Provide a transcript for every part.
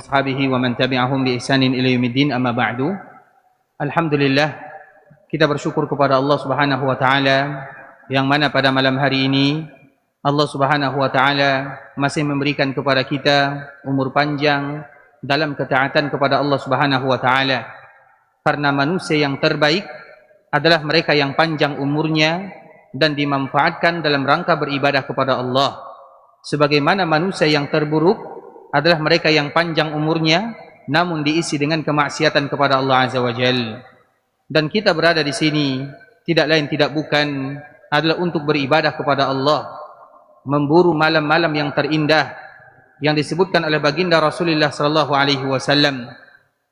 ashabihi wa man tabi'ahum bi ihsanin ila yaumiddin, amma ba'du. Alhamdulillah, kita bersyukur kepada Allah Subhanahu wa taala yang mana pada malam hari ini Allah Subhanahu wa taala masih memberikan kepada kita umur panjang dalam ketaatan kepada Allah Subhanahu wa taala. Karena manusia yang terbaik adalah mereka yang panjang umurnya dan dimanfaatkan dalam rangka beribadah kepada Allah. Sebagaimana manusia yang terburuk adalah mereka yang panjang umurnya namun diisi dengan kemaksiatan kepada Allah Azza wa Jalla. Dan kita berada di sini tidak lain tidak bukan adalah untuk beribadah kepada Allah, memburu malam-malam yang terindah yang disebutkan oleh baginda Rasulullah sallallahu alaihi wasallam.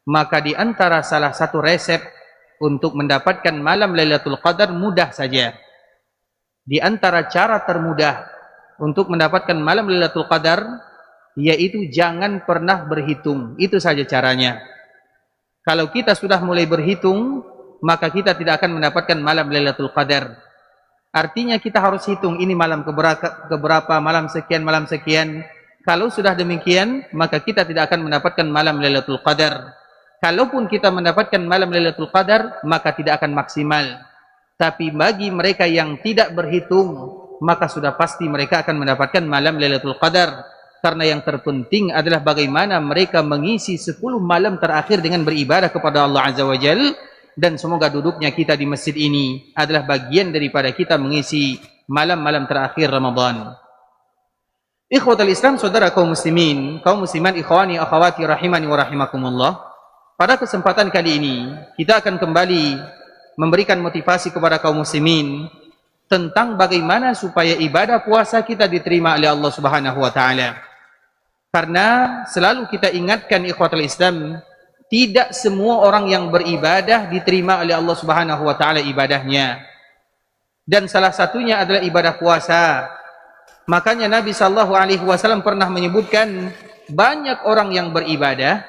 Maka di antara salah satu resep untuk mendapatkan malam Lailatul Qadar mudah saja. Di antara cara termudah untuk mendapatkan malam Lailatul Qadar yaitu jangan pernah berhitung. Itu saja caranya. Kalau kita sudah mulai berhitung, maka kita tidak akan mendapatkan malam Lailatul Qadar. Artinya kita harus hitung ini malam keberapa, malam sekian. Kalau sudah demikian, maka kita tidak akan mendapatkan malam Lailatul Qadar. Kalaupun kita mendapatkan malam Lailatul Qadar, maka tidak akan maksimal. Tapi bagi mereka yang tidak berhitung, maka sudah pasti mereka akan mendapatkan malam Lailatul Qadar. Karena yang terpenting adalah bagaimana mereka mengisi 10 malam terakhir dengan beribadah kepada Allah Azza wa Jalla. Dan semoga duduknya kita di masjid ini adalah bagian daripada kita mengisi malam-malam terakhir Ramadan. Ikhwatul Islam, saudara kaum muslimin, kaum musliman, ikhwani, akhwati, rahimani wa rahimakumullah. Pada kesempatan kali ini, kita akan kembali memberikan motivasi kepada kaum muslimin tentang bagaimana supaya ibadah puasa kita diterima oleh Allah Subhanahu wa taala. Karena selalu kita ingatkan ikhwatul Islam, tidak semua orang yang beribadah diterima oleh Allah Subhanahu wa taala ibadahnya. Dan salah satunya adalah ibadah puasa. Makanya Nabi sallallahu alaihi wasallam pernah menyebutkan banyak orang yang beribadah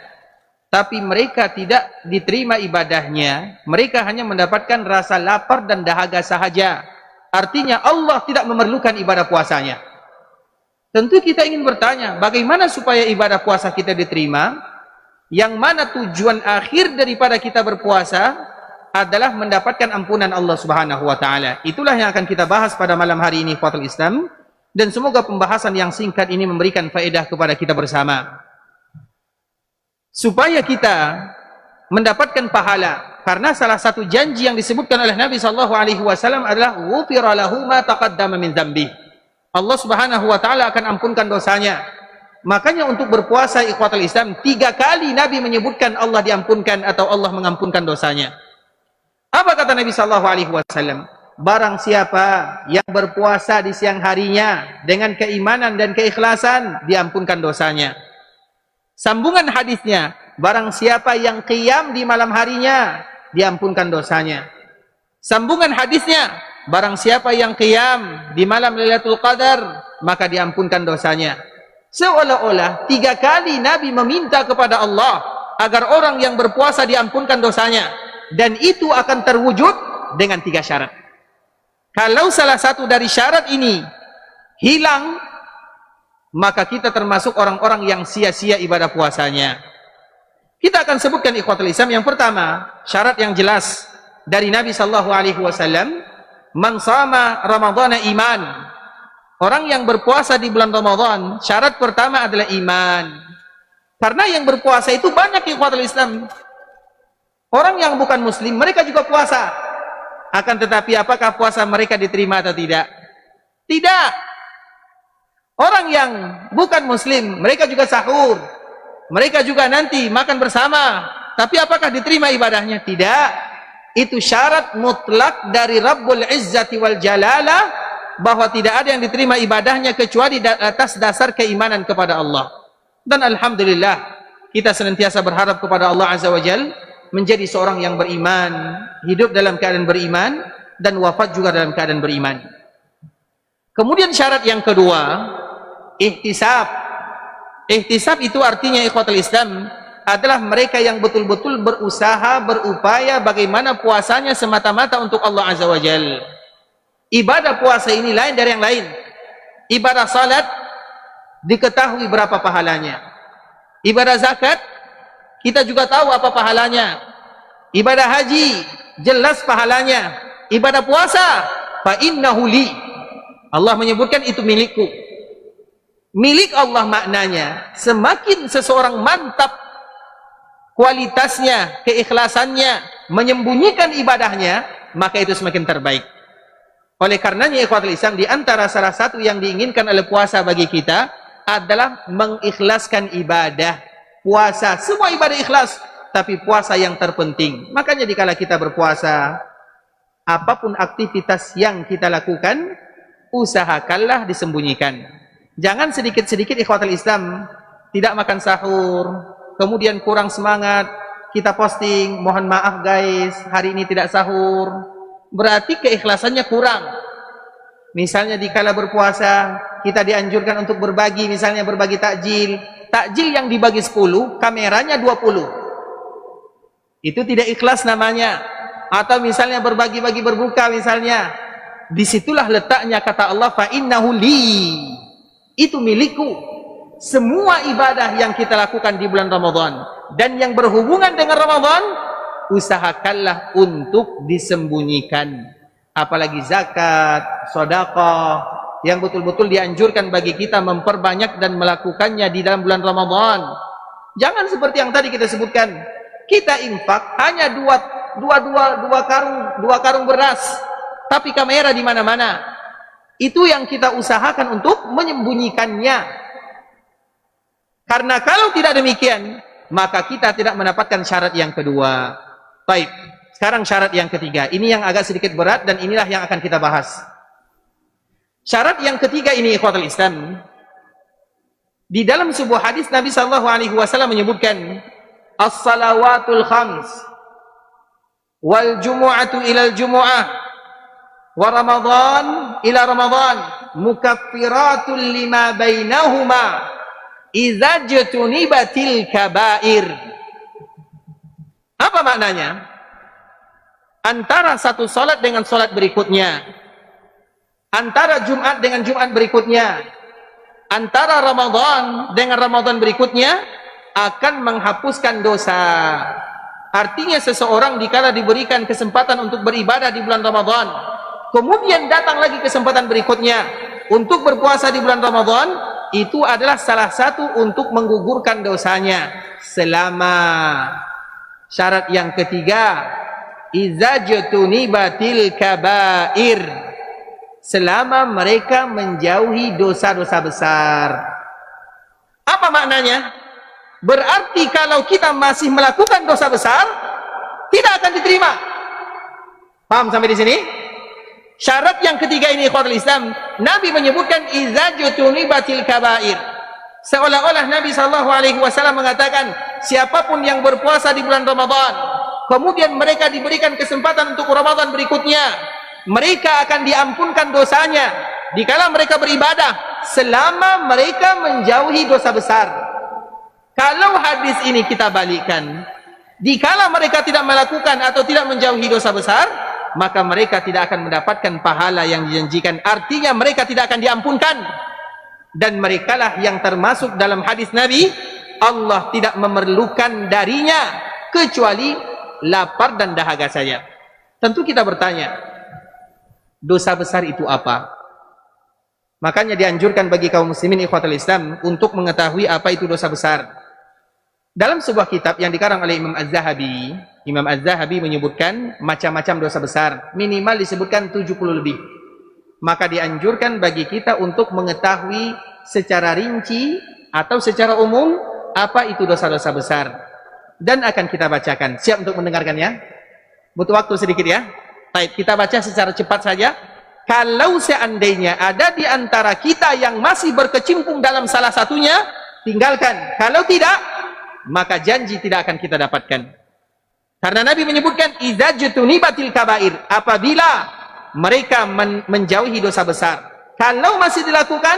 tapi mereka tidak diterima ibadahnya. Mereka hanya mendapatkan rasa lapar dan dahaga sahaja. Artinya Allah tidak memerlukan ibadah puasanya. Tentu kita ingin bertanya, bagaimana supaya ibadah puasa kita diterima? Yang mana tujuan akhir daripada kita berpuasa adalah mendapatkan ampunan Allah Subhanahu wa taala. Itulah yang akan kita bahas pada malam hari ini, ikhwatul Islam. Dan semoga pembahasan yang singkat ini memberikan faedah kepada kita bersama. Supaya kita mendapatkan pahala. Karena salah satu janji yang disebutkan oleh Nabi sallallahu alaihi wasallam adalah ghufira lahu ma taqaddama min dzambi. Allah Subhanahu wa taala akan ampunkan dosanya. Makanya untuk berpuasa ikhwatul Islam 3 kali Nabi menyebutkan Allah diampunkan atau Allah mengampunkan dosanya. Apa kata Nabi sallallahu alaihi wasallam? Barang siapa yang berpuasa di siang harinya dengan keimanan dan keikhlasan, diampunkan dosanya. Sambungan hadisnya, barang siapa yang qiyam di malam harinya, diampunkan dosanya. Sambungan hadisnya, barang siapa yang qiyam di malam Lailatul Qadar, maka diampunkan dosanya. Seolah-olah 3 kali Nabi meminta kepada Allah agar orang yang berpuasa diampunkan dosanya. Dan itu akan terwujud dengan 3 syarat. Kalau salah satu dari syarat ini hilang, maka kita termasuk orang-orang yang sia-sia ibadah puasanya. Kita akan sebutkan ikhwatul Islam. Yang pertama, syarat yang jelas dari Nabi sallallahu alaihi wasallam, man shama ramadhana iman. Orang yang berpuasa di bulan Ramadan, syarat pertama adalah iman. Karena yang berpuasa itu banyak ikhwatul Islam. Orang yang bukan muslim, mereka juga puasa. Akan tetapi apakah puasa mereka diterima atau tidak? Tidak. Orang yang bukan muslim, mereka juga sahur. Mereka juga nanti makan bersama. Tapi apakah diterima ibadahnya? Tidak. Itu syarat mutlak dari Rabbul Izzati wal Jalalah, bahwa tidak ada yang diterima ibadahnya kecuali atas dasar keimanan kepada Allah. Dan alhamdulillah, kita senantiasa berharap kepada Allah Azza wa Jalla menjadi seorang yang beriman, hidup dalam keadaan beriman, dan wafat juga dalam keadaan beriman. Kemudian syarat yang kedua, ihtisab. Ihtisab itu artinya ikhwatul Islam adalah mereka yang betul-betul berusaha, berupaya bagaimana puasanya semata-mata untuk Allah Azza wa Jalla. Ibadah puasa ini lain dari yang lain. Ibadah salat diketahui berapa pahalanya. Ibadah zakat, kita juga tahu apa pahalanya. Ibadah haji, jelas pahalanya. Ibadah puasa, fa innahu li. Allah menyebutkan itu milikku. Milik Allah maknanya, semakin seseorang mantap kualitasnya, keikhlasannya, menyembunyikan ibadahnya, maka itu semakin terbaik. Oleh karenanya ikhwatul Islam, di antara salah satu yang diinginkan oleh puasa bagi kita adalah mengikhlaskan ibadah. Puasa, semua ibadah ikhlas, tapi puasa yang terpenting. Makanya dikala kita berpuasa, apapun aktivitas yang kita lakukan, usahakanlah disembunyikan. Jangan sedikit-sedikit ikhwatul Islam, tidak makan sahur, kemudian kurang semangat, kita posting, mohon maaf guys, hari ini tidak sahur. Berarti keikhlasannya kurang. Misalnya dikala berpuasa, kita dianjurkan untuk berbagi, misalnya berbagi takjil. Takjil yang dibagi 10, kameranya 20. Itu tidak ikhlas namanya. Atau misalnya berbagi-bagi berbuka misalnya. Disitulah letaknya kata Allah, fa innahu li. Itu milikku. Semua ibadah yang kita lakukan di bulan Ramadan dan yang berhubungan dengan Ramadan, usahakanlah untuk disembunyikan. Apalagi zakat, sedekah, yang betul-betul dianjurkan bagi kita memperbanyak dan melakukannya di dalam bulan Ramadan. Jangan seperti yang tadi kita sebutkan, kita infak hanya dua karung beras, tapi kamera di mana-mana. Itu yang kita usahakan untuk menyembunyikannya. Karena kalau tidak demikian, maka kita tidak mendapatkan syarat yang kedua. Baik, sekarang syarat yang ketiga. Ini yang agak sedikit berat dan inilah yang akan kita bahas. Syarat yang ketiga ini ikhwatul Islam. Di dalam sebuah hadis Nabi SAW menyebutkan as-salawatul khams wal jumu'atu ilal jumu'ah wa ramadhan ila ramadhan mukaffiratul lima bainahuma idza jutunibatil kabair. Apa maknanya? Antara satu salat dengan salat berikutnya, antara Jumat dengan Jumat berikutnya, antara Ramadan dengan Ramadan berikutnya akan menghapuskan dosa. Artinya seseorang dikala diberikan kesempatan untuk beribadah di bulan Ramadan, kemudian datang lagi kesempatan berikutnya untuk berpuasa di bulan Ramadan, itu adalah salah satu untuk menggugurkan dosanya. Selama syarat yang ketiga, idza jutunibatil kabair, selama mereka menjauhi dosa-dosa besar. Apa maknanya? Berarti kalau kita masih melakukan dosa besar, tidak akan diterima. Paham sampai di sini? Syarat yang ketiga ini ikhwatul Islam, Nabi menyebutkan idza jutunibatil kabair. Seolah-olah Nabi SAW mengatakan, siapapun yang berpuasa di bulan Ramadan, kemudian mereka diberikan kesempatan untuk Ramadan berikutnya, mereka akan diampunkan dosanya dikala mereka beribadah selama mereka menjauhi dosa besar. Kalau hadis ini kita balikkan, dikala mereka tidak melakukan atau tidak menjauhi dosa besar, maka mereka tidak akan mendapatkan pahala yang dijanjikan. Artinya mereka tidak akan diampunkan. Dan merekalah yang termasuk dalam hadis Nabi, Allah tidak memerlukan darinya kecuali lapar dan dahaga saja. Tentu kita bertanya, dosa besar itu apa? Makanya dianjurkan bagi kaum muslimin ikhwatul Islam untuk mengetahui apa itu dosa besar. Dalam sebuah kitab yang dikarang oleh Imam Az-Zahabi menyebutkan macam-macam dosa besar, minimal disebutkan 70 lebih. Maka dianjurkan bagi kita untuk mengetahui secara rinci atau secara umum apa itu dosa-dosa besar. Dan akan kita bacakan. Siap untuk mendengarkannya? Butuh waktu sedikit ya. Baik, kita baca secara cepat saja. Kalau seandainya ada di antara kita yang masih berkecimpung dalam salah satunya, tinggalkan. Kalau tidak, maka janji tidak akan kita dapatkan. Karena Nabi menyebutkan idza jutunibatil kabair, apabila mereka menjauhi dosa besar. Kalau masih dilakukan,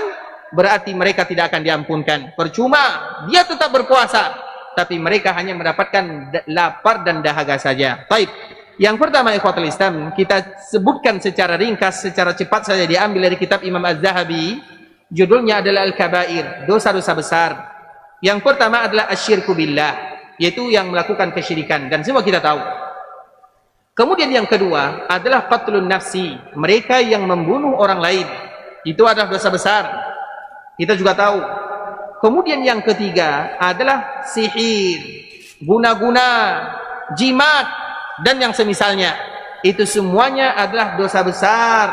berarti mereka tidak akan diampunkan. Percuma dia tetap berpuasa, tapi mereka hanya mendapatkan lapar dan dahaga saja. Baik. Yang pertama ikhwatul Islam, kita sebutkan secara ringkas, secara cepat saja, diambil dari kitab Imam Az-Zahabi. Judulnya adalah Al-Kabair, dosa-dosa besar. Yang pertama adalah asyirku billah, yaitu yang melakukan kesyirikan, dan semua kita tahu. Kemudian yang kedua adalah qatlun nafsi, mereka yang membunuh orang lain. Itu adalah dosa besar, kita juga tahu. Kemudian yang ketiga adalah sihir, guna-guna, jimat, dan yang semisalnya. Itu semuanya adalah dosa besar.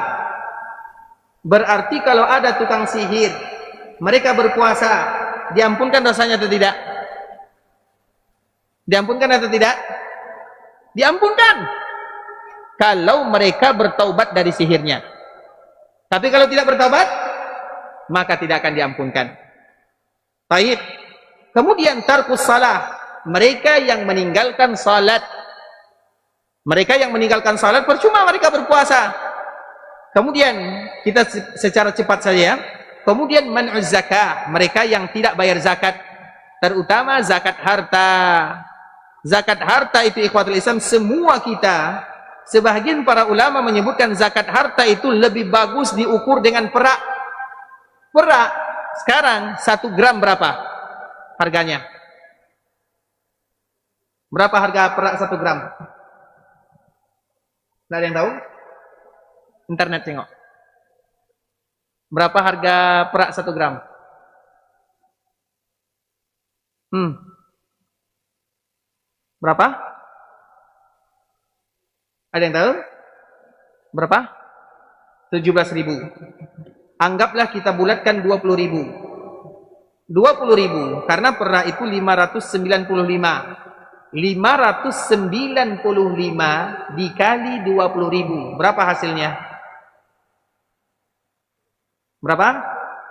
Berarti kalau ada tukang sihir, mereka berpuasa, diampunkan dosanya atau tidak? Diampunkan atau tidak? Diampunkan kalau mereka bertaubat dari sihirnya. Tapi kalau tidak bertaubat, maka tidak akan diampunkan. Baik. Kemudian tarkus salah, mereka yang meninggalkan salat. Mereka yang meninggalkan salat, percuma mereka berpuasa. Kemudian kita secara cepat saja. Kemudian man'uz zakah, mereka yang tidak bayar zakat, terutama zakat harta. Zakat harta itu ikhwatul Islam, semua kita, sebahagian para ulama menyebutkan zakat harta itu lebih bagus diukur dengan perak. Perak sekarang 1 gram berapa harganya? Berapa harga perak 1 gram? Tidak ada yang tahu? Internet tengok. Berapa harga perak 1 gram? Berapa? Ada yang tahu? Berapa? 17.000. Anggaplah kita bulatkan 20.000. 20.000 karena perak itu 595. 595 dikali 20.000. Berapa hasilnya? Berapa?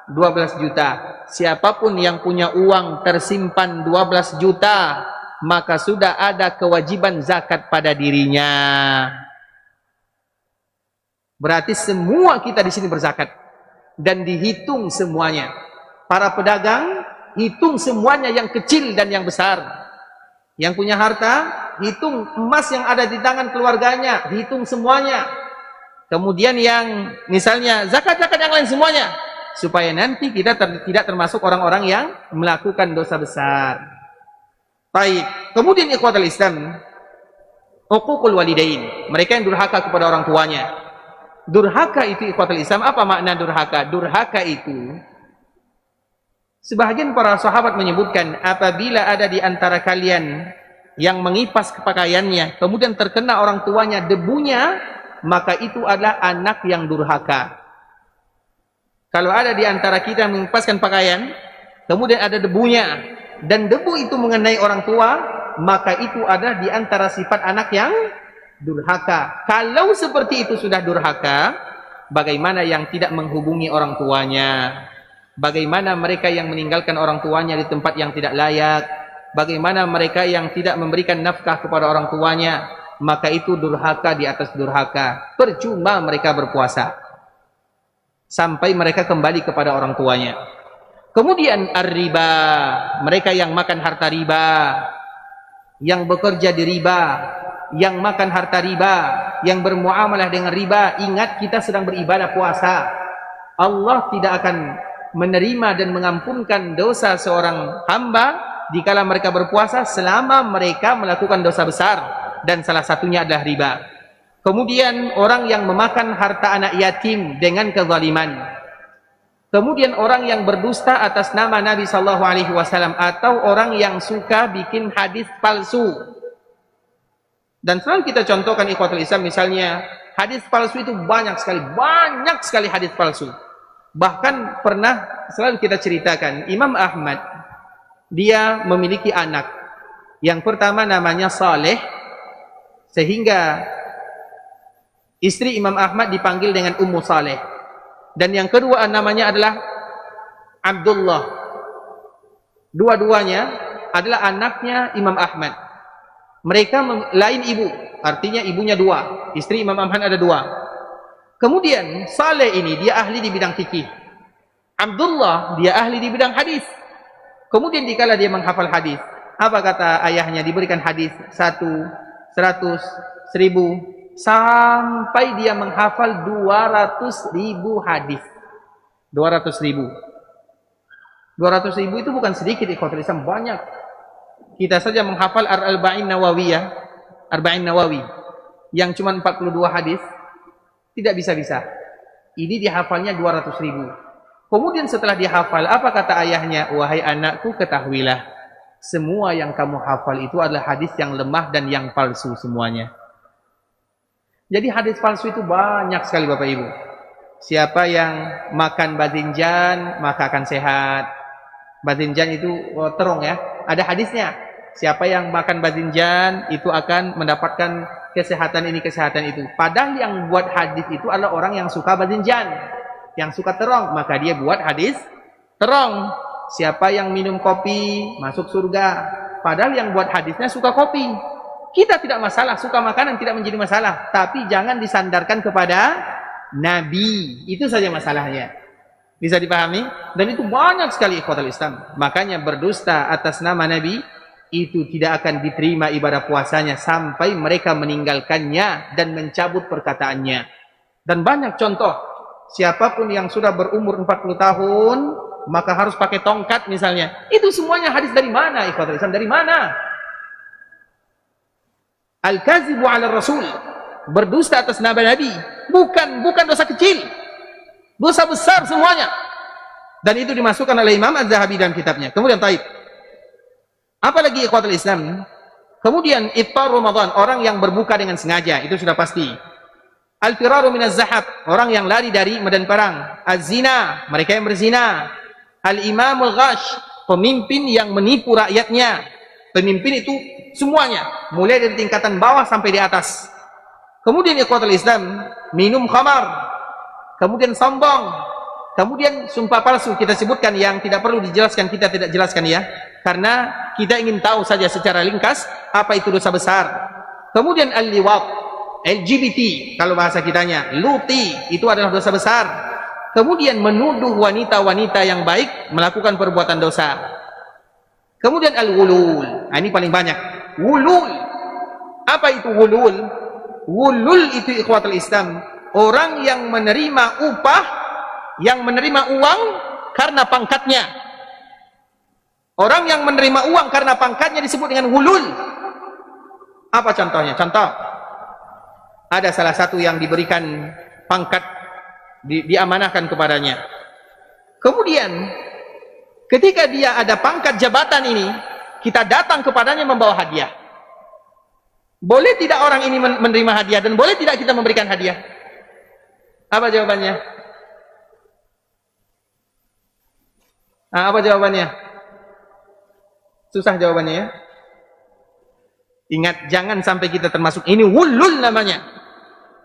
12 juta. Siapapun yang punya uang tersimpan 12 juta, maka sudah ada kewajiban zakat pada dirinya. Berarti semua kita di sini berzakat dan dihitung semuanya. Para pedagang hitung semuanya, yang kecil dan yang besar. Yang punya harta hitung emas yang ada di tangan keluarganya, hitung semuanya. Kemudian yang misalnya zakat-zakat yang lain semuanya, supaya nanti kita tidak termasuk orang-orang yang melakukan dosa besar. Baik. Kemudian ikhwatul Islam, uququl walidain, mereka yang durhaka kepada orang tuanya. Durhaka itu ikhwatul Islam, apa makna durhaka? Durhaka itu, sebahagian para sahabat menyebutkan, apabila ada di antara kalian yang mengipas pakaiannya, kemudian terkena orang tuanya debunya, maka itu adalah anak yang durhaka. Kalau ada di antara kita yang mengipaskan pakaian, kemudian ada debunya, dan debu itu mengenai orang tua, maka itu adalah di antara sifat anak yang durhaka. Kalau seperti itu sudah durhaka, bagaimana yang tidak menghubungi orang tuanya? Bagaimana mereka yang meninggalkan orang tuanya di tempat yang tidak layak? Bagaimana mereka yang tidak memberikan nafkah kepada orang tuanya? Maka itu durhaka di atas durhaka. Percuma mereka berpuasa sampai mereka kembali kepada orang tuanya. Kemudian ar-riba, mereka yang makan harta riba, yang bekerja di riba, yang makan harta riba, yang bermuamalah dengan riba. Ingat, kita sedang beribadah puasa. Allah tidak akan menerima dan mengampunkan dosa seorang hamba dikala mereka berpuasa selama mereka melakukan dosa besar, dan salah satunya adalah riba. Kemudian orang yang memakan harta anak yatim dengan kezaliman. Kemudian orang yang berdusta atas nama Nabi SAW, atau orang yang suka bikin hadis palsu. Dan selalu kita contohkan ikhwatul Islam, misalnya hadis palsu itu banyak sekali hadis palsu. Bahkan pernah selalu kita ceritakan, Imam Ahmad, dia memiliki anak. Yang pertama namanya Saleh, sehingga istri Imam Ahmad dipanggil dengan Ummu Saleh. Dan yang kedua namanya adalah Abdullah. Dua-duanya adalah anaknya Imam Ahmad. Mereka lain ibu, artinya ibunya dua. Istri Imam Ahmad ada dua. Kemudian Saleh ini dia ahli di bidang fikih. Abdullah dia ahli di bidang hadis. Kemudian dikala dia menghafal hadis, apa kata ayahnya? Diberikan hadis 1, 100, 1000, sampai dia menghafal 200.000 hadis. 200.000. 200.000 itu bukan sedikit ikhwatul Islam, banyak. Kita saja menghafal Arba'in Nawawiyah, Arba'in Nawawi yang cuma 42 hadis tidak bisa-bisa. Ini dihafalnya 200.000. Kemudian setelah dihafal, apa kata ayahnya? Wahai anakku, ketahuilah, semua yang kamu hafal itu adalah hadis yang lemah dan yang palsu semuanya. Jadi hadis palsu itu banyak sekali Bapak Ibu. Siapa yang makan bazinjan maka akan sehat. Bazinjan itu terong ya, ada hadisnya. Siapa yang makan bazinjan itu akan mendapatkan kesehatan ini, kesehatan itu. Padahal yang buat hadis itu adalah orang yang suka bazinjan, yang suka terong, maka dia buat hadis terong. Siapa yang minum kopi masuk surga, padahal yang buat hadisnya suka kopi. Kita tidak masalah, suka makanan tidak menjadi masalah, tapi jangan disandarkan kepada Nabi. Itu saja masalahnya. Bisa dipahami? Dan itu banyak sekali ikhwatul Islam. Makanya berdusta atas nama Nabi itu tidak akan diterima ibadah puasanya sampai mereka meninggalkannya dan mencabut perkataannya. Dan banyak contoh. Siapapun yang sudah berumur 40 tahun maka harus pakai tongkat misalnya. Itu semuanya hadis dari mana ikhwatul Islam? Dari mana? Al-kazibu ala rasul, berdusta atas nama Nabi, bukan dosa kecil, dosa besar semuanya. Dan itu dimasukkan oleh Imam Az-Zahabi dalam kitabnya. Kemudian taib. Apalagi ikhwatul Islam? Kemudian iftar Ramadan, orang yang berbuka dengan sengaja, itu sudah pasti. Al-firaru minaz zahab, orang yang lari dari medan perang. Az-zina, mereka yang berzina. Al-imamul ghash, pemimpin yang menipu rakyatnya. Pemimpin itu semuanya, mulai dari tingkatan bawah sampai di atas. Kemudian ikhwatul Islam, minum khamar, kemudian sombong, kemudian sumpah palsu. Kita sebutkan yang tidak perlu dijelaskan, kita tidak jelaskan ya, karena kita ingin tahu saja secara ringkas apa itu dosa besar. Kemudian al-liwat, LGBT kalau bahasa kitanya, luti, itu adalah dosa besar. Kemudian menuduh wanita-wanita yang baik melakukan perbuatan dosa. Kemudian al-wulul, ini paling banyak. Wulul, apa itu wulul? Wulul itu ikhwatul Islam, orang yang menerima upah, yang menerima uang karena pangkatnya. Orang yang menerima uang karena pangkatnya disebut dengan wulul. Apa contohnya? Contoh, ada salah satu yang diberikan pangkat, diamanahkan kepadanya. Kemudian ketika dia ada pangkat jabatan ini, kita datang kepadanya membawa hadiah. Boleh tidak orang ini menerima hadiah dan boleh tidak kita memberikan hadiah? Apa jawabannya? Apa jawabannya? Susah jawabannya ya. Ingat, jangan sampai kita termasuk ini wulul namanya.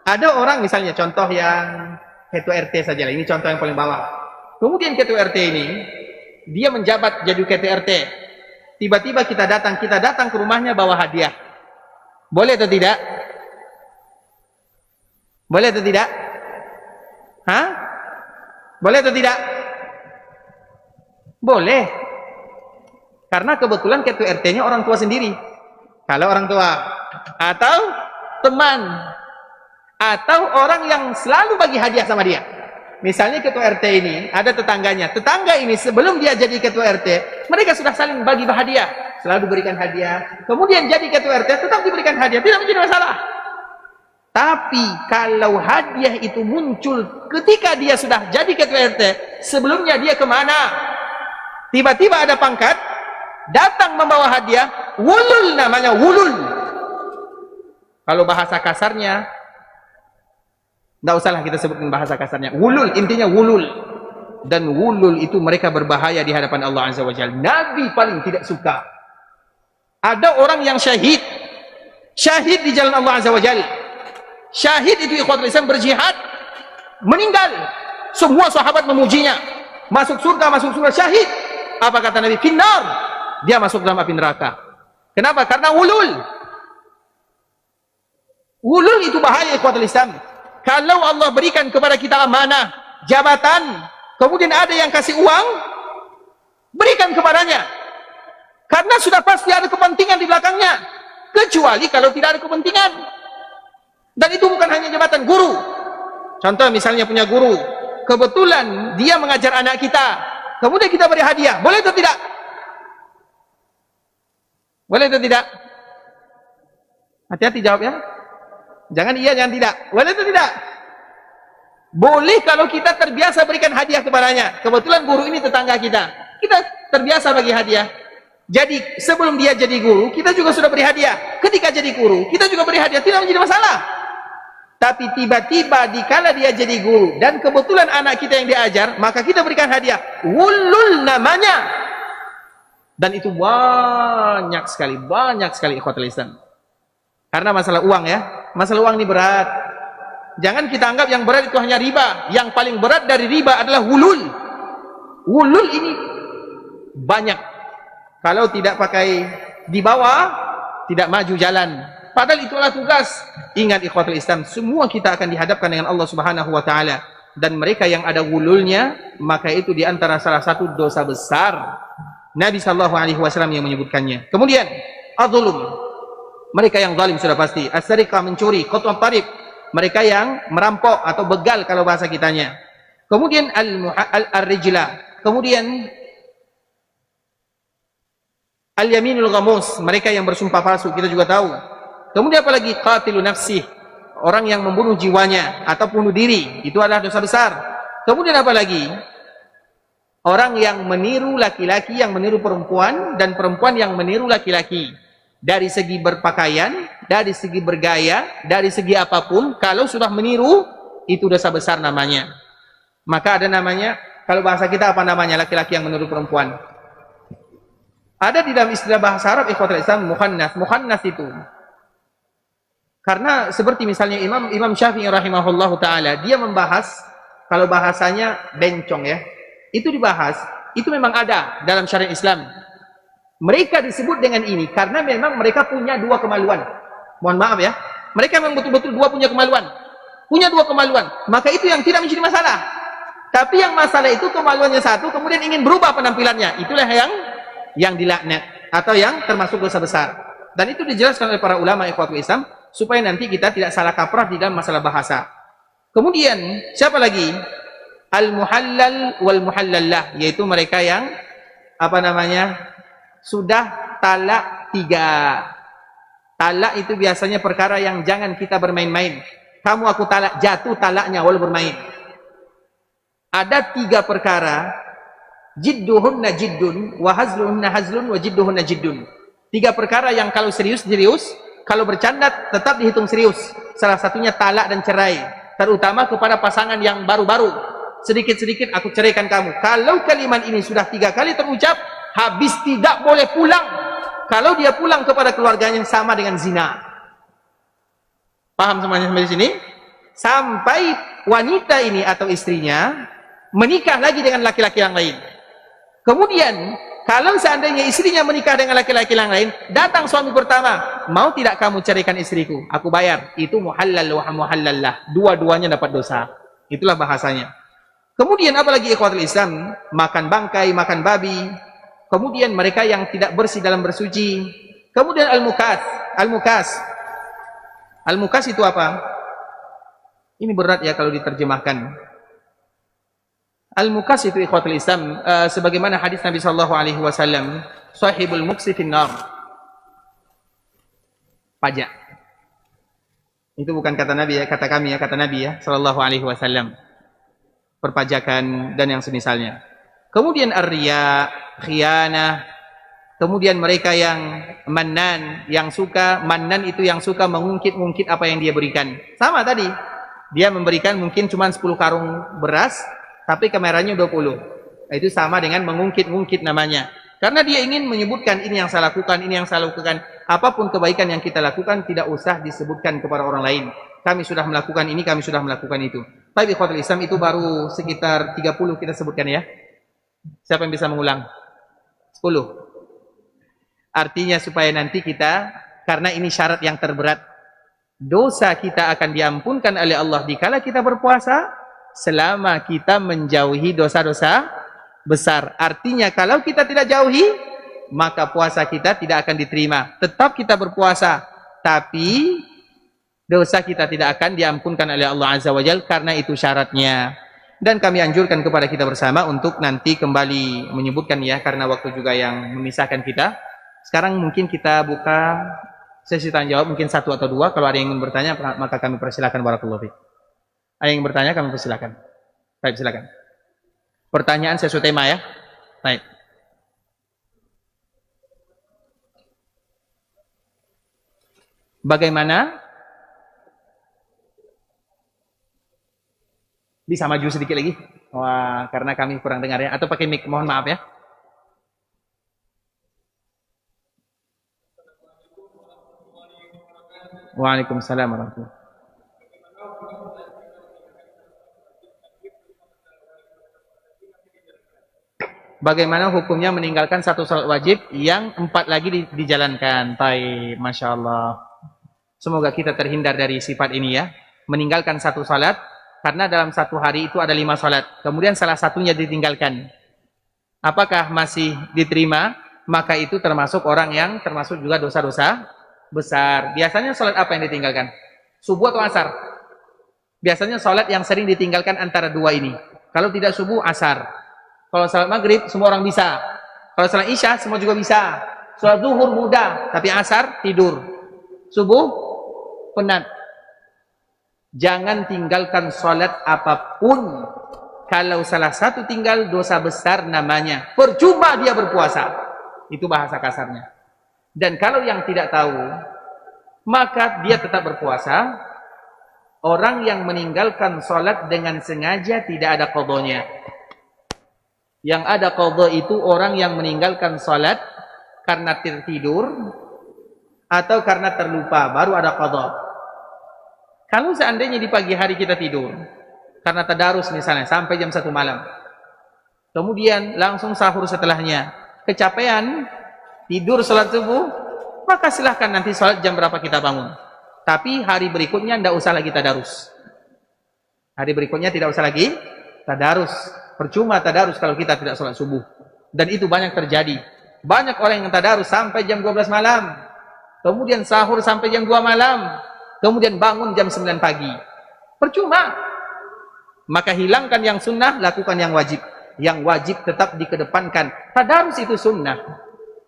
Ada orang misalnya, contoh yang ketua RT saja lah. Ini contoh yang paling bawah. Kemudian ketua RT ini dia menjabat jadi ketua RT. Tiba-tiba kita datang ke rumahnya bawa hadiah. Boleh atau tidak? Boleh atau tidak? Hah? Boleh atau tidak? Boleh. Karena kebetulan ketua RT-nya orang tua sendiri. Kalau orang tua atau teman atau orang yang selalu bagi hadiah sama dia. Misalnya ketua RT ini ada tetangganya. Tetangga ini sebelum dia jadi ketua RT, mereka sudah saling bagi hadiah, selalu berikan hadiah. Kemudian jadi ketua RT tetap diberikan hadiah, tidak menjadi masalah. Tapi kalau hadiah itu muncul ketika dia sudah jadi ketua RT, sebelumnya dia kemana? Tiba-tiba ada pangkat, datang membawa hadiah, wulul namanya, wulul. Kalau bahasa kasarnya, tidak usahlah kita sebutkan bahasa kasarnya. Wulul, intinya wulul. Dan wulul itu mereka berbahaya di hadapan Allah Azza wa Jalla. Nabi paling tidak suka. Ada orang yang syahid. Syahid di jalan Allah Azza wa Jalla. Syahid itu ikhwatul Islam, berjihad. Meninggal. Semua sahabat memujinya. Masuk surga, syahid. Apa kata Nabi? Finnar. Dia masuk dalam api neraka. Kenapa? Karena wulul. Wulul itu bahaya ikhwatul Islam. Kalau Allah berikan kepada kita amanah, jabatan, kemudian ada yang kasih uang, berikan kepadanya. Karena sudah pasti ada kepentingan di belakangnya. Kecuali kalau tidak ada kepentingan. Dan itu bukan hanya jabatan guru. Contoh misalnya punya guru, kebetulan dia mengajar anak kita. kemudian kita beri hadiah. Boleh atau tidak? Boleh atau tidak? Hati-hati jawab ya. Jangan iya, jangan tidak. Boleh atau tidak? Boleh kalau kita terbiasa berikan hadiah kepadanya. Kebetulan guru ini tetangga kita. Kita terbiasa bagi hadiah. Jadi sebelum dia jadi guru, kita juga sudah beri hadiah. Ketika jadi guru, kita juga beri hadiah. Tidak menjadi masalah. Tapi tiba-tiba dikala dia jadi guru dan kebetulan anak kita yang diajar, maka kita berikan hadiah. Wulul namanya. Dan itu banyak sekali ikhwatul Islam. Karena masalah uang ya. Masalah uang ini berat. Jangan kita anggap yang berat itu hanya riba. Yang paling berat dari riba adalah wulul. Wulul ini banyak. Kalau tidak pakai di bawah, tidak maju jalan. Padahal itulah tugas. Ingat ikhwatul Islam, semua kita akan dihadapkan dengan Allah Subhanahu wa taala. Dan mereka yang ada wululnya, maka itu di antara salah satu dosa besar. Nabi sallallahu alaihi wasallam yang menyebutkannya. Kemudian, adzulum. Mereka yang zalim sudah pasti. As-sariqah, mencuri, qat'ut tariq. Mereka yang merampok atau begal kalau bahasa kitanya. Kemudian al-rijla. Kemudian al-yaminul ghamus, mereka yang bersumpah palsu, kita juga tahu. Kemudian apalagi qatilun nafsih, orang yang membunuh jiwanya atau bunuh diri, itu adalah dosa besar. Kemudian apalagi orang yang meniru laki-laki yang meniru perempuan dan perempuan yang meniru laki-laki. Dari segi berpakaian, dari segi bergaya, dari segi apapun, kalau sudah meniru, itu dosa besar namanya. Maka ada namanya, kalau bahasa kita apa namanya, laki-laki yang meniru perempuan? Ada di dalam istilah bahasa Arab ikhwatul Islam mukhannas. Mukhannas itu karena seperti misalnya Imam Syafi'i rahimahullahu taala, dia membahas kalau bahasanya bencong ya. Itu dibahas, itu memang ada dalam syariat Islam. Mereka disebut dengan ini karena memang mereka punya dua kemaluan. Mohon maaf ya. Mereka memang betul-betul punya kemaluan. Punya dua kemaluan. Maka itu yang tidak menjadi masalah. Tapi yang masalah itu kemaluannya satu, kemudian ingin berubah penampilannya. Itulah yang dilaknat atau yang termasuk dosa besar. Dan itu dijelaskan oleh para ulama ikhwatul Islam supaya nanti kita tidak salah kaprah di dalam masalah bahasa. Kemudian siapa lagi? Al-muhallal wal muhallallah, yaitu mereka yang sudah talak 3. Talak itu biasanya perkara yang jangan kita bermain-main. Kamu aku talak, jatuh talaknya walau bermain. Ada 3 perkara. Jidduhunna jiddun, wa hazluhunna hazlun, wa jidduhunna jiddun. 3 perkara yang kalau serius, kalau bercanda tetap dihitung serius. Salah satunya talak dan cerai, terutama kepada pasangan yang baru-baru. Sedikit-sedikit aku ceraikan kamu. Kalau kalimat ini sudah 3 kali terucap, habis, tidak boleh pulang. Kalau dia pulang kepada keluarganya sama dengan zina. Paham semuanya sampai sini? Sampai wanita ini atau istrinya menikah lagi dengan laki-laki yang lain. Kemudian, kalau seandainya istrinya menikah dengan laki-laki yang lain, datang suami pertama, mau tidak kamu ceraikan istriku? Aku bayar. Itu muhallal wa muhallallah. Dua-duanya dapat dosa. Itulah bahasanya. Kemudian apalagi ikhwatul Islam, makan bangkai, makan babi. Kemudian mereka yang tidak bersih dalam bersuci. Kemudian al-mukas. Al-mukas itu apa? Ini berat ya kalau diterjemahkan. Al-mukas itu ikhwatul Islam, sebagaimana hadis Nabi sallallahu alaihi wasallam, sahibul muksi finnar. Pajak. Itu bukan kata Nabi ya, kata kami ya, kata Nabi ya sallallahu alaihi wasallam. Perpajakan dan yang semisalnya. Kemudian ar-riya, khiyanah. Kemudian mereka yang mannan, yang suka mannan itu yang suka mengungkit-ungkit apa yang dia berikan. Sama tadi. Dia memberikan mungkin cuma 10 karung beras, tapi kameranya 20. Itu sama dengan mengungkit-ungkit namanya. Karena dia ingin menyebutkan ini yang saya lakukan, ini yang saya lakukan. Apapun kebaikan yang kita lakukan tidak usah disebutkan kepada orang lain. Kami sudah melakukan ini, kami sudah melakukan itu. Tapi ikhwatul Islam itu baru sekitar 30 kita sebutkan ya. Siapa yang bisa mengulang? 10. Artinya supaya nanti kita, karena ini syarat yang terberat, dosa kita akan diampunkan oleh Allah dikala kita berpuasa, selama kita menjauhi dosa-dosa besar. Artinya kalau kita tidak jauhi, maka puasa kita tidak akan diterima. Tetap kita berpuasa, tapi dosa kita tidak akan diampunkan oleh Allah Azza wa Jalla, karena itu syaratnya. Dan kami anjurkan kepada kita bersama untuk nanti kembali menyebutkan ya, karena waktu juga yang memisahkan kita. Sekarang mungkin kita buka sesi tanya jawab, mungkin 1 atau 2. Kalau ada yang ingin bertanya, maka kami persilakan. Barakallahu fiik. Ada yang ingin bertanya, kami persilakan. Baik, silakan. Pertanyaan sesuai tema ya. Baik. Bagaimana? Bisa maju sedikit lagi? Wah, karena kami kurang dengar ya. Atau pakai mic, mohon maaf ya. Waalaikumsalam warahmatullahi. Bagaimana hukumnya meninggalkan 1 salat wajib yang 4 lagi dijalankan? Baik, Masya Allah. Semoga kita terhindar dari sifat ini ya. Meninggalkan 1 salat, karena dalam 1 hari itu ada 5 salat. Kemudian salah satunya ditinggalkan. Apakah masih diterima? Maka itu termasuk orang yang termasuk juga dosa-dosa besar. Biasanya salat apa yang ditinggalkan? Subuh atau asar? Biasanya salat yang sering ditinggalkan antara 2 ini. Kalau tidak subuh, asar. Kalau salat maghrib, semua orang bisa. Kalau salat isya, semua juga bisa. Salat zuhur mudah, tapi asar tidur. Subuh penat. Jangan tinggalkan salat apapun. Kalau salah satu tinggal, dosa besar namanya. Percuma dia berpuasa. Itu bahasa kasarnya. Dan kalau yang tidak tahu, maka dia tetap berpuasa. Orang yang meninggalkan salat dengan sengaja tidak ada qadanya. Yang ada qadha itu orang yang meninggalkan salat karena tertidur atau karena terlupa, baru ada qadha. Kalau seandainya di pagi hari kita tidur karena tadarus misalnya sampai jam 1 malam, kemudian langsung sahur setelahnya, kecapean, tidur salat subuh, maka silahkan nanti salat jam berapa kita bangun. Tapi hari berikutnya tidak usah lagi tadarus. Hari berikutnya tidak usah lagi tadarus. Percuma tadarus kalau kita tidak salat subuh. Dan itu banyak terjadi. Banyak orang yang tadarus sampai jam 12 malam. Kemudian sahur sampai jam 2 malam. Kemudian bangun jam 9 pagi. Percuma. Maka hilangkan yang sunnah, lakukan yang wajib. Yang wajib tetap dikedepankan. Tadarus itu sunnah.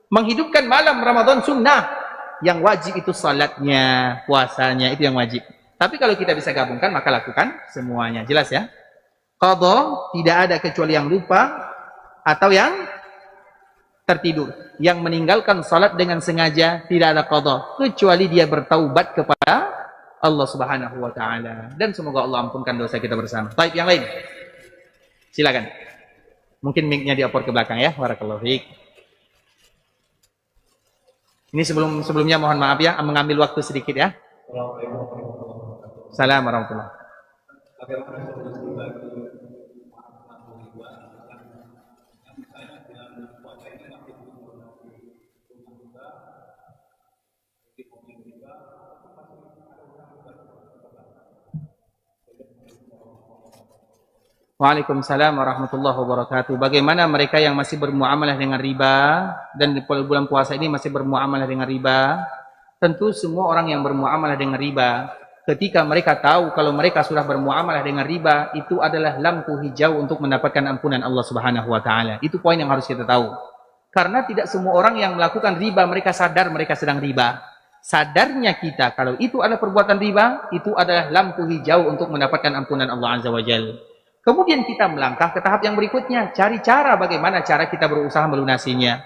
Menghidupkan malam Ramadan sunnah. Yang wajib itu salatnya, puasanya, itu yang wajib. Tapi kalau kita bisa gabungkan, maka lakukan semuanya. Jelas ya? Qadha tidak ada kecuali yang lupa atau yang tertidur. Yang meninggalkan salat dengan sengaja tidak ada qadha, kecuali dia bertaubat kepada Allah Subhanahu wa taala. Dan semoga Allah ampunkan dosa kita bersama. Baik, yang lain. Silakan. Mungkin mic-nya diapor ke belakang ya. Barakallahu fiik. Ini sebelumnya mohon maaf ya, mengambil waktu sedikit ya. Assalamualaikum warahmatullahi wabarakatuh. Waalaikumsalam warahmatullahi wabarakatuh. Bagaimana mereka yang masih bermuamalah dengan riba dan di bulan puasa ini masih bermuamalah dengan riba? Tentu semua orang yang bermuamalah dengan riba, ketika mereka tahu kalau mereka sudah bermuamalah dengan riba, itu adalah lampu hijau untuk mendapatkan ampunan Allah Subhanahu wa taala. Itu poin yang harus kita tahu. Karena tidak semua orang yang melakukan riba mereka sadar mereka sedang riba. Sadarnya kita kalau itu adalah perbuatan riba, itu adalah lampu hijau untuk mendapatkan ampunan Allah Azza wa Jalla. Kemudian kita melangkah ke tahap yang berikutnya, cari cara bagaimana cara kita berusaha melunasinya.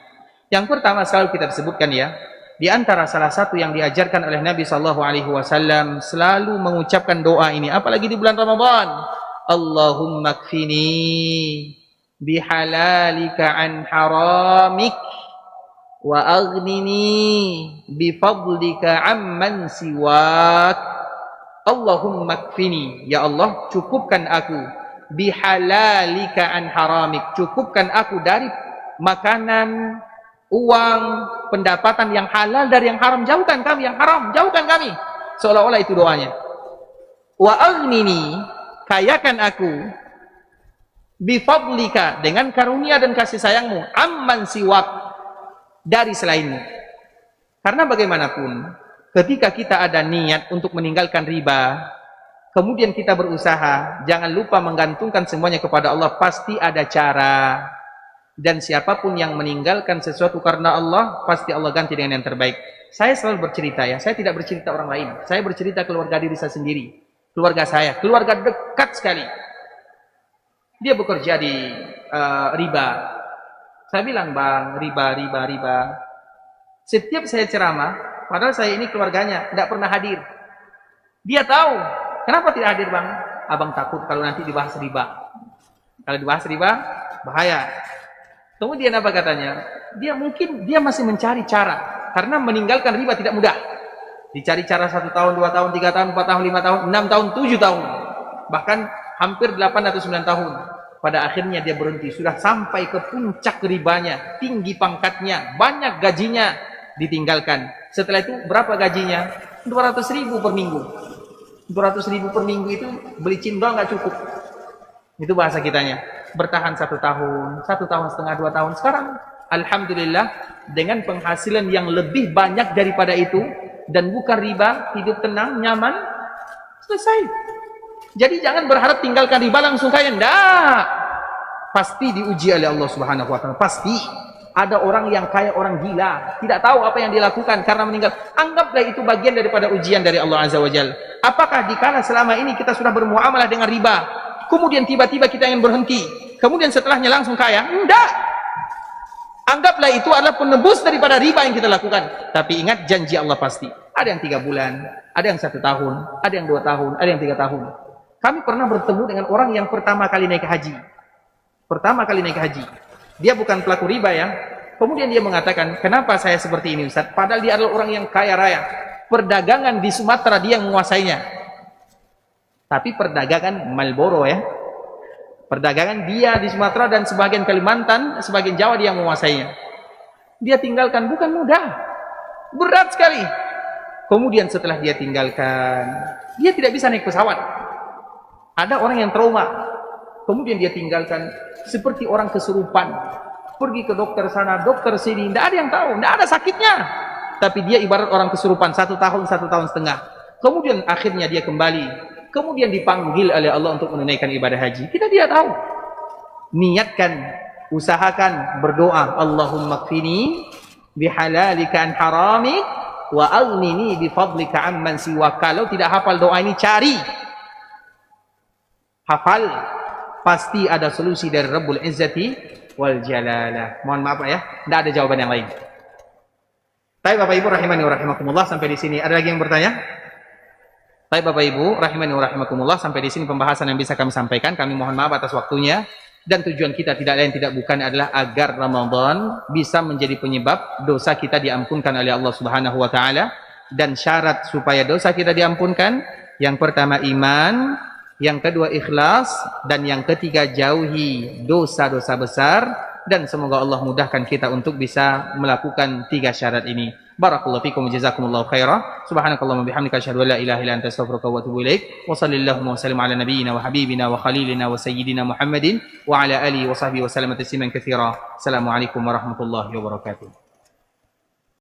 Yang pertama selalu kita sebutkan ya, di antara salah satu yang diajarkan oleh Nabi sallallahu alaihi wasallam selalu mengucapkan doa ini, apalagi di bulan Ramadan. Allahumma kfini bihalalika an haramik wa aghnini bifadlika amman siwak. Allahumma kfini, ya Allah cukupkan aku bihalalika an haramik, cukupkan aku dari makanan, uang, pendapatan yang halal dari yang haram, jauhkan kami yang haram, jauhkan kami. Seolah-olah itu doanya. Wa aghnini, kayakan aku bifadlika, dengan karunia dan kasih sayangmu, amman siwak, dari selainmu. Karena bagaimanapun ketika kita ada niat untuk meninggalkan riba, kemudian kita berusaha, jangan lupa menggantungkan semuanya kepada Allah, pasti ada cara. Dan siapapun yang meninggalkan sesuatu karena Allah, pasti Allah ganti dengan yang terbaik. Saya selalu bercerita ya, saya tidak bercerita orang lain, saya bercerita keluarga diri saya sendiri, keluarga saya, keluarga dekat sekali. Dia bekerja di riba. Saya bilang, bang, riba. Setiap saya ceramah, padahal saya ini keluarganya, tidak pernah hadir. Dia tahu, kenapa tidak hadir, bang? Abang takut kalau nanti dibahas riba. Kalau dibahas riba, bahaya. Kemudian apa katanya? Dia masih mencari cara, karena meninggalkan riba tidak mudah. Dicari cara 1 tahun, 2 tahun, 3 tahun, 4 tahun, 5 tahun, 6 tahun, 7 tahun. Bahkan hampir 8 atau 9 tahun. Pada akhirnya dia berhenti, sudah sampai ke puncak ribanya, tinggi pangkatnya, banyak gajinya, ditinggalkan. Setelah itu berapa gajinya? 200.000 per minggu. 200.000 per minggu itu beli cindol nggak cukup. Itu bahasa kitanya. Bertahan 1 tahun, 1 tahun setengah, 2 tahun. Sekarang alhamdulillah dengan penghasilan yang lebih banyak daripada itu, dan bukan riba, hidup tenang, nyaman, selesai. Jadi jangan berharap tinggalkan riba langsung kaya. Enggak. Pasti diuji oleh Allah Subhanahu wa taala. Pasti ada orang yang kaya, orang gila, tidak tahu apa yang dilakukan karena meninggal. Anggaplah itu bagian daripada ujian dari Allah Azza wa Jalla. Apakah dikala selama ini kita sudah bermuamalah dengan riba, kemudian tiba-tiba kita ingin berhenti, kemudian setelahnya langsung kaya? Enggak. Anggaplah itu adalah penebus daripada riba yang kita lakukan. Tapi ingat, janji Allah pasti. Ada yang 3 bulan, ada yang 1 tahun, ada yang 2 tahun, ada yang 3 tahun. Kami pernah bertemu dengan orang yang pertama kali naik haji. Dia bukan pelaku riba ya. Kemudian dia mengatakan, kenapa saya seperti ini Ustaz? Padahal dia adalah orang yang kaya raya. Perdagangan di Sumatera dia yang menguasainya. Tapi perdagangan Marlboro ya. Perdagangan dia di Sumatera dan sebagian Kalimantan, sebagian Jawa dia yang menguasainya. Dia tinggalkan, bukan mudah. Berat sekali. Kemudian setelah dia tinggalkan, dia tidak bisa naik pesawat. Ada orang yang trauma, kemudian dia tinggalkan, seperti orang kesurupan, pergi ke dokter sana, dokter sini, tidak ada yang tahu, tidak ada sakitnya, tapi dia ibarat orang kesurupan 1 tahun, 1 tahun setengah. Kemudian akhirnya dia kembali, kemudian dipanggil oleh Allah untuk menunaikan ibadah haji. Kita dia tahu, niatkan, usahakan, berdoa, Allahumma kfini bihalalika an haramik wa aghnini bifadlika amman siwak. Kalau tidak hafal doa ini, cari. Hafal, pasti ada solusi dari Rabbul Izzati wal Jalalah. Mohon maaf ya, tidak ada jawaban yang lain. Baik Bapak Ibu rahimani wa rahimakumullah, sampai di sini. Ada lagi yang bertanya? Baik Bapak Ibu rahimani wa rahimakumullah, sampai di sini pembahasan yang bisa kami sampaikan. Kami mohon maaf atas waktunya, dan tujuan kita tidak lain tidak bukan adalah agar Ramadan bisa menjadi penyebab dosa kita diampunkan oleh Allah Subhanahu wa taala. Dan syarat supaya dosa kita diampunkan, yang pertama iman, yang kedua ikhlas, dan yang ketiga jauhi dosa-dosa besar. Dan semoga Allah mudahkan kita untuk bisa melakukan 3 syarat ini. Barakallahu fikum, jazakumullahu khairah. Subhanakallahumma bihamdika asyhadu an la ilaha illa anta astaghfiruka wa atubu ilaik. Wa sallallahu wa sallim ala nabiyyina wa habibina wa khalilina wa sayyidina Muhammadin wa ala alihi wa sahbihi wa sallam tasliman katsira. Assalamualaikum warahmatullahi wabarakatuh.